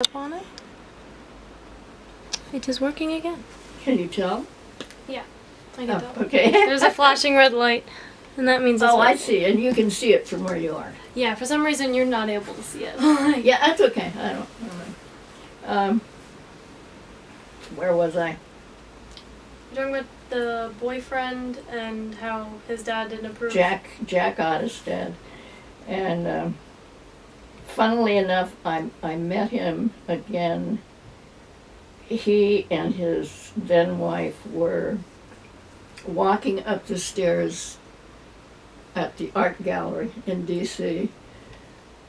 Up on it. It is working again. Can you tell? Yeah, I can tell. Okay. There's a flashing red light, and that means it's Oh, I working. see, and you can see it from where you are. Yeah, for some reason you're not able to see it. Yeah, that's okay. I don't know. Where was I? You're talking about the boyfriend and how his dad didn't approve. Jack Ottestad. And funnily enough, I met him again. He and his then wife were walking up the stairs at the art gallery in D.C.,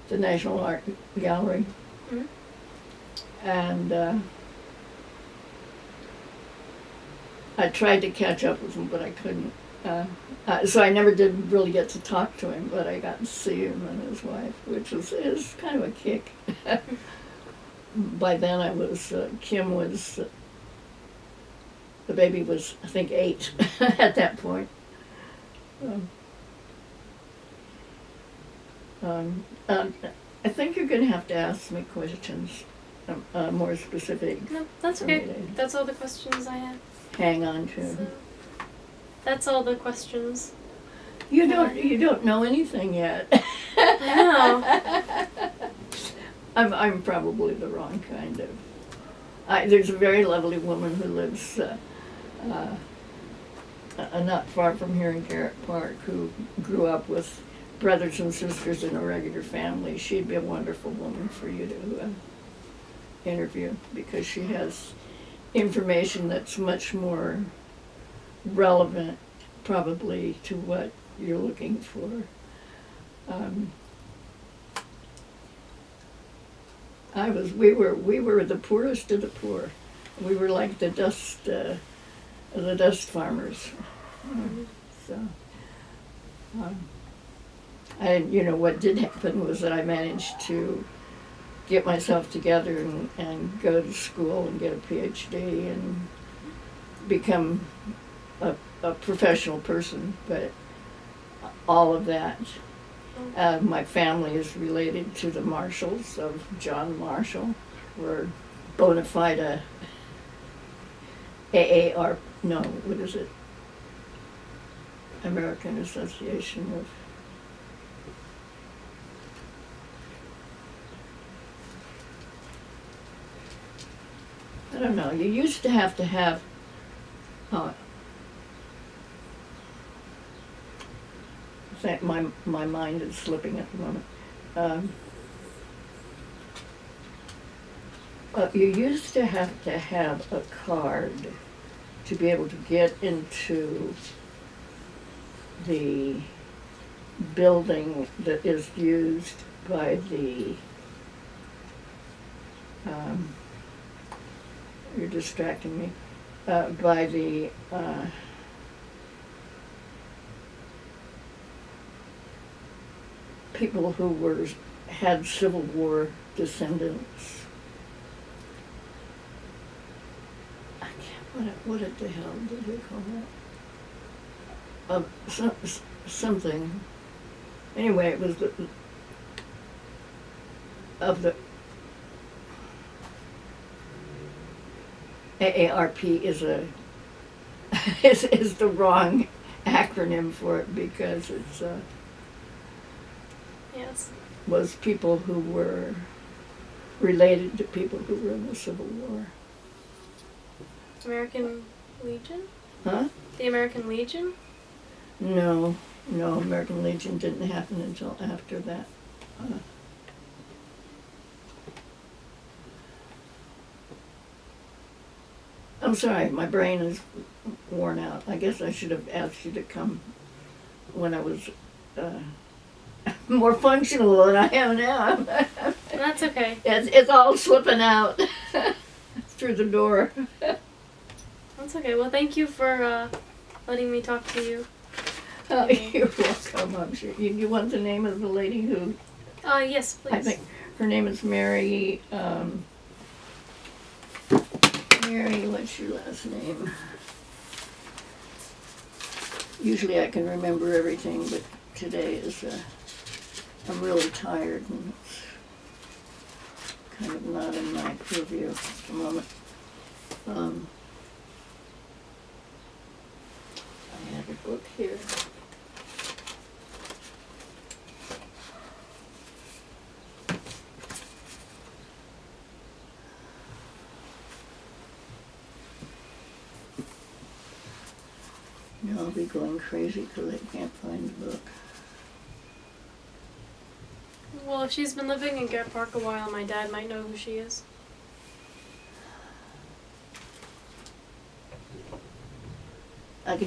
the National Art Gallery. Mm-hmm. And I tried to catch up with him, but I couldn't. So I never did really get to talk to him, but I got to see him and his wife, which is kind of a kick. By then Kim was, the baby was, I think, 8 at that point. I think you're going to have to ask me questions, more specific. No, that's for okay. me to That's all the questions I have. hang on to. So, that's all the questions. You don't know anything yet. I I'm probably the wrong kind of. There's a very lovely woman who lives not far from here in Garrett Park, who grew up with brothers and sisters in a regular family. She'd be a wonderful woman for you to interview, because she has information that's much more relevant, probably, to what you're looking for. We were the poorest of the poor. We were like the dust farmers. So, what did happen was that I managed to get myself together and go to school and get a PhD and become a professional person, but all of that. My family is related to the Marshalls of John Marshall. We're bona fide American Association of I don't know. You used to have my mind is slipping at the moment. You used to have a card to be able to get into the building that is used by the you're distracting me, by the people who had Civil War descendants. I can't, what the hell did they call that? Something. Anyway, it was of the AARP is is the wrong acronym for it, because it's Yes. was people who were related to people who were in the Civil War. American Legion? Huh? The American Legion? No, American Legion didn't happen until after that. I'm sorry, my brain is worn out. I guess I should have asked you to come when I was more functional than I am now. That's okay. It's all slipping out through the door. That's okay. Well, thank you for letting me talk to you. You're welcome, I'm sure. You want the name of the lady who... Yes, please. I think her name is Mary, Mary, what's your last name? Usually I can remember everything, but today is I'm really tired and it's kind of not in my purview at the moment. I have a book here. Now I'll be going crazy because I can't find the book. Well, if she's been living in Garrett Park a while, my dad might know who she is. I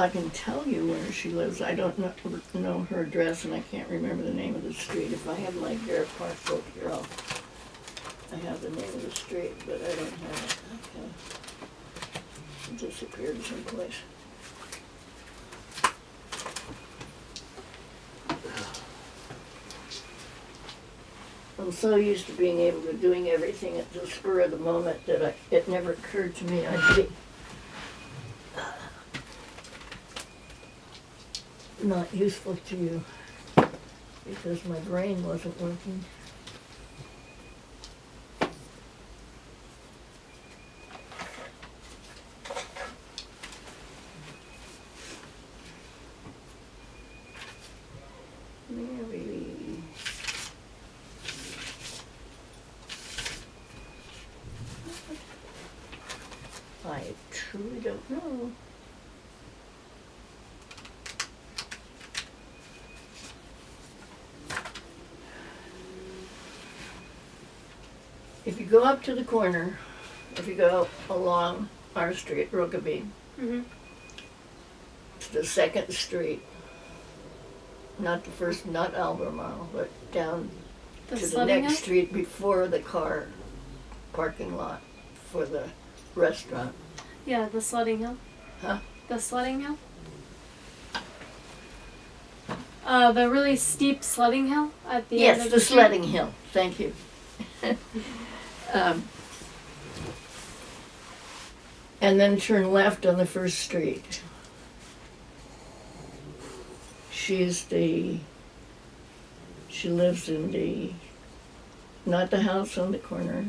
can tell you where she lives. I don't know her address, and I can't remember the name of the street. If I have my Garrett Park book here, I have the name of the street, but I don't have it. Okay. It disappeared someplace. I'm so used to being able to doing everything at the spur of the moment that it never occurred to me I'd be not useful to you because my brain wasn't working. Mary. I truly don't know. If you go up to the corner, if you go along our street, Rokeby, Mm-hmm. to the second street, not the first, not Albemarle, but down The to the sledding next hill? street before the car parking lot for the restaurant. Yeah, the sledding hill. Huh? The sledding hill? The really steep sledding hill at the end Yes, of the street? sledding hill. Thank you. And then turn left on the first street. She lives in not the house on the corner,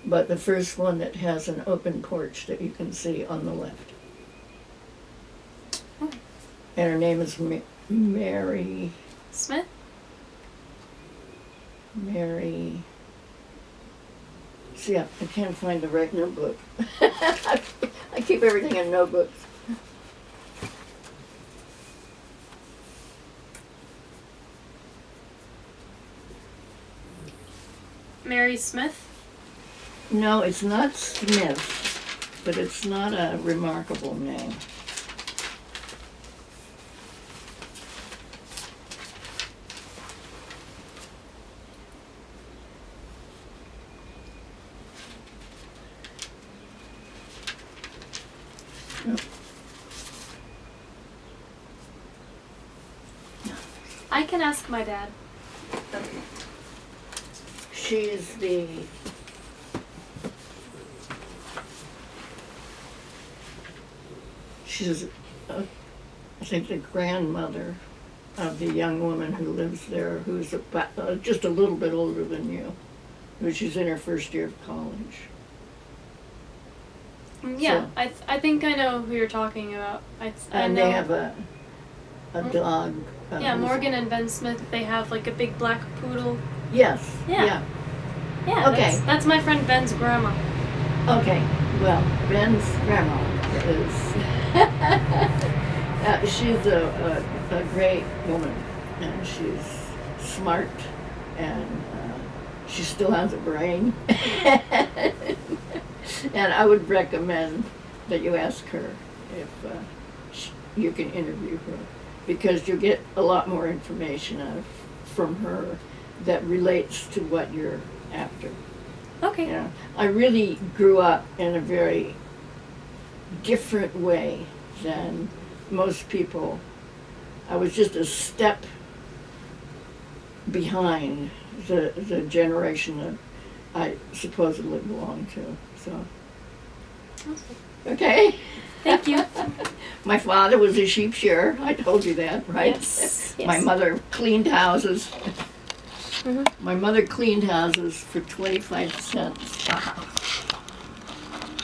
but the first one that has an open porch that you can see on the left. Oh. And her name is Mary. Smith? Mary. See, I can't find the right notebook. I keep everything in notebooks. Mary Smith? No, it's not Smith, but it's not a remarkable name. No. I can ask my dad. Okay. She's the I think the grandmother of the young woman who lives there, who's about, just a little bit older than you, but she's in her first year of college. Yeah, So- I think I know who you're talking about. I And know. they have a dog. Yeah, who's- Morgan and Ben Smith. They have like a big black poodle. Yes. Yeah. Yeah. Okay. That's my friend Ben's grandma. Okay, well, Ben's grandma is, she's a great woman, and she's smart, and she still has a brain. And I would recommend that you ask her if you can interview her, because you'll get a lot more information from her that relates to what you're after. Okay. Yeah, I really grew up in a very different way than most people. I was just a step behind the generation that I supposedly belong to. So, Awesome. okay. Thank you. My father was a sheep shearer. I told you that, right? Yes. My Yes. mother cleaned houses. Mhm. My mother cleaned houses for 25 cents. Wow.